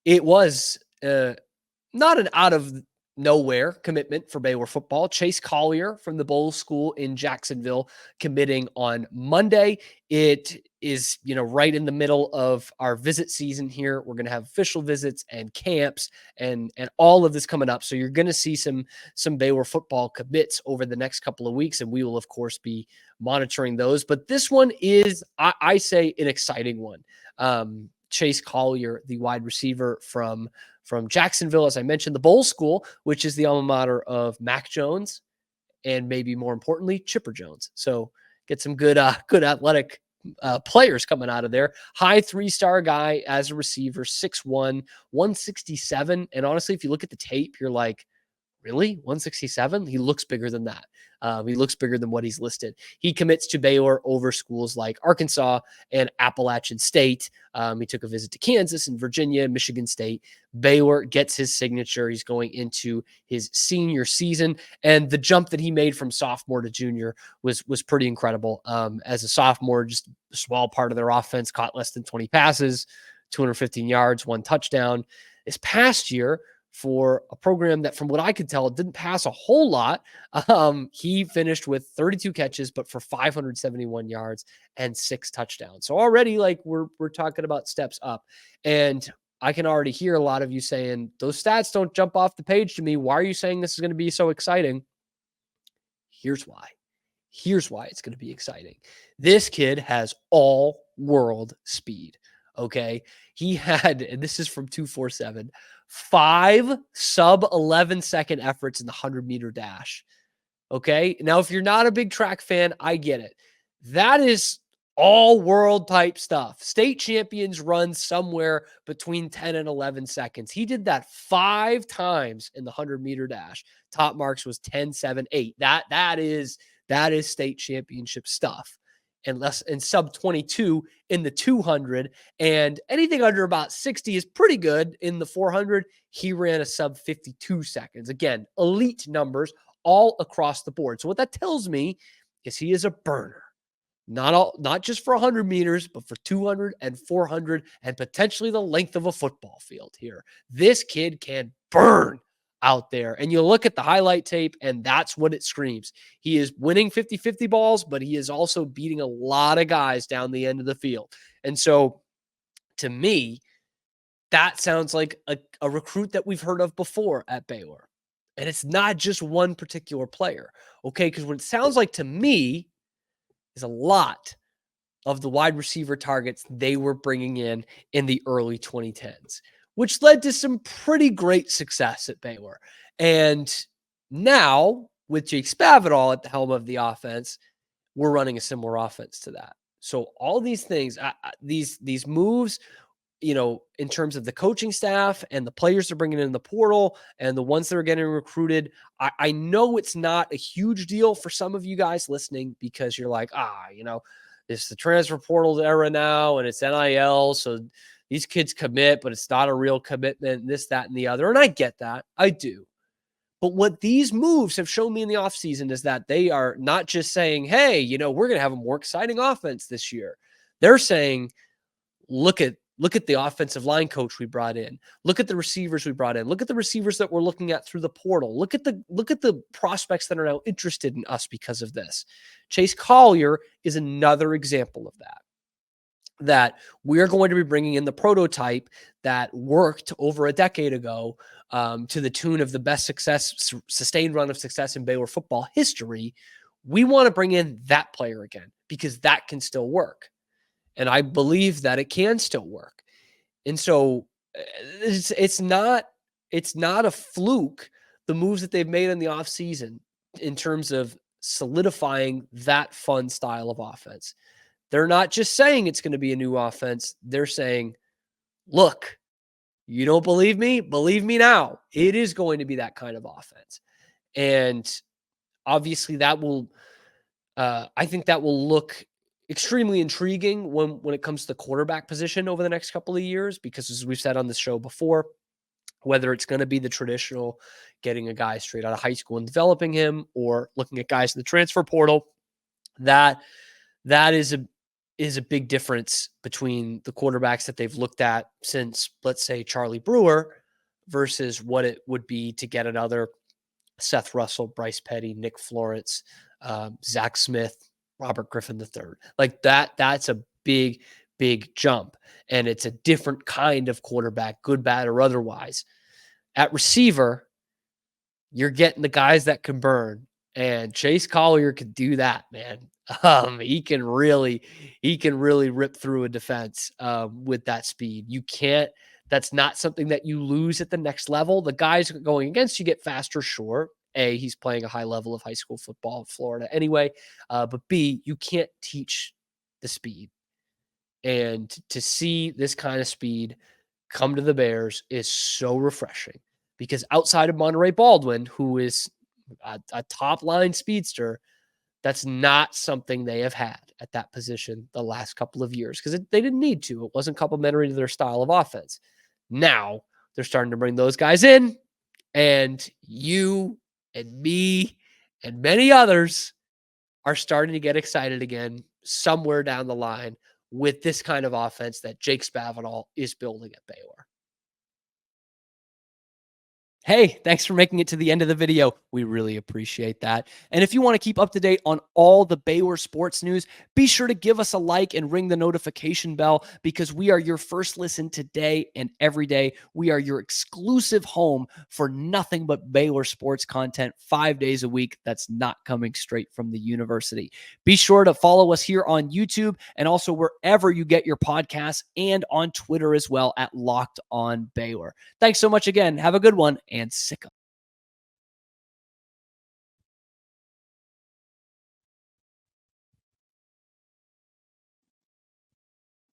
It was not an out of nowhere commitment for Baylor football. Chase Collier from the Bolles School in Jacksonville committing on Monday. It is, right in the middle of our visit season here. We're going to have official visits and camps and all of this coming up. So you're going to see some Baylor football commits over the next couple of weeks, and we will of course be monitoring those. But this one is, I say, an exciting one. Chase Collier, the wide receiver from Jacksonville, as I mentioned, the Bolles School, which is the alma mater of Mac Jones and maybe more importantly, Chipper Jones. So get some good athletic players coming out of there. High 3-star guy as a receiver, 6'1", 167. And honestly, if you look at the tape, you're like, really? 167? He looks bigger than that. He looks bigger than what he's listed. He commits to Baylor over schools like Arkansas and Appalachian State. He took a visit to Kansas and Virginia, Michigan State. Baylor gets his signature. He's going into his senior season. And the jump that he made from sophomore to junior was pretty incredible. As a sophomore, just a small part of their offense, caught less than 20 passes, 215 yards, 1 touchdown. This past year, for a program that, from what I could tell, didn't pass a whole lot. He finished with 32 catches, but for 571 yards and 6 touchdowns. So already, like, we're talking about steps up. And I can already hear a lot of you saying, those stats don't jump off the page to me. Why are you saying this is going to be so exciting? Here's why. Here's why it's going to be exciting. This kid has all world speed. Okay. He had, and this is from 247, 5 sub 11-second efforts in the 100-meter dash. Okay. Now, if you're not a big track fan, I get it. That is all world type stuff. State champions run somewhere between 10 and 11 seconds. He did that 5 times in the 100-meter dash. Top marks was 10, 7, 8. That is state championship stuff. And sub 22 in the 200, and anything under about 60 is pretty good. In the 400, he ran a sub 52 seconds. Again, elite numbers all across the board. So what that tells me is he is a burner. Not just for 100 meters, but for 200 and 400 and potentially the length of a football field here. This kid can burn out there. And you look at the highlight tape, and that's what it screams. He is winning 50-50 balls, but he is also beating a lot of guys down the end of the field. And so, to me, that sounds like a recruit that we've heard of before at Baylor. And it's not just one particular player, okay? Because what it sounds like to me is a lot of the wide receiver targets they were bringing in the early 2010s, which led to some pretty great success at Baylor. And now, with Jake Spavital at the helm of the offense, we're running a similar offense to that. So all these things, these moves, in terms of the coaching staff and the players they're bringing in the portal and the ones that are getting recruited, I know it's not a huge deal for some of you guys listening, because you're like, it's the transfer portal era now and it's NIL. So these kids commit, but it's not a real commitment, this, that, and the other. And I get that. I do. But what these moves have shown me in the offseason is that they are not just saying, hey, we're going to have a more exciting offense this year. They're saying, look at the offensive line coach we brought in. Look at the receivers we brought in. Look at the receivers that we're looking at through the portal. Look at the prospects that are now interested in us because of this. Chase Collier is another example of that we're going to be bringing in the prototype that worked over a decade ago, to the tune of the best sustained run of success in Baylor football history. We want to bring in that player again, because that can still work. And I believe that it can still work. And so it's not a fluke, the moves that they've made in the offseason in terms of solidifying that fun style of offense. They're not just saying it's going to be a new offense. They're saying, look, you don't believe me? Believe me now. It is going to be that kind of offense. And obviously that will, I think that will look extremely intriguing when it comes to the quarterback position over the next couple of years, because as we've said on this show before, whether it's going to be the traditional getting a guy straight out of high school and developing him, or looking at guys in the transfer portal, that is is a big difference between the quarterbacks that they've looked at since, let's say, Charlie Brewer versus what it would be to get another Seth Russell, Bryce Petty, Nick Florence, Zach Smith, Robert Griffin III. Like that's a big, big jump. And it's a different kind of quarterback, good, bad, or otherwise. At receiver, you're getting the guys that can burn. And Chase Collier can do that, man. He can really rip through a defense with that speed. You can't. That's not something that you lose at the next level. The guys going against you get faster, sure. A, he's playing a high level of high school football in Florida anyway. But B, you can't teach the speed. And to see this kind of speed come to the Bears is so refreshing because outside of Monterey Baldwin, who is a top line speedster, that's not something they have had at that position the last couple of years because they didn't need to. It wasn't complementary to their style of offense. Now they're starting to bring those guys in, and you and me and many others are starting to get excited again somewhere down the line with this kind of offense that Jake Spavital is building at Baylor. Hey, thanks for making it to the end of the video. We really appreciate that. And if you want to keep up to date on all the Baylor sports news, be sure to give us a like and ring the notification bell because we are your first listen today and every day. We are your exclusive home for nothing but Baylor sports content 5 days a week that's not coming straight from the university. Be sure to follow us here on YouTube and also wherever you get your podcasts and on Twitter as well at Locked On Baylor. Thanks so much again. Have a good one and sick 'em.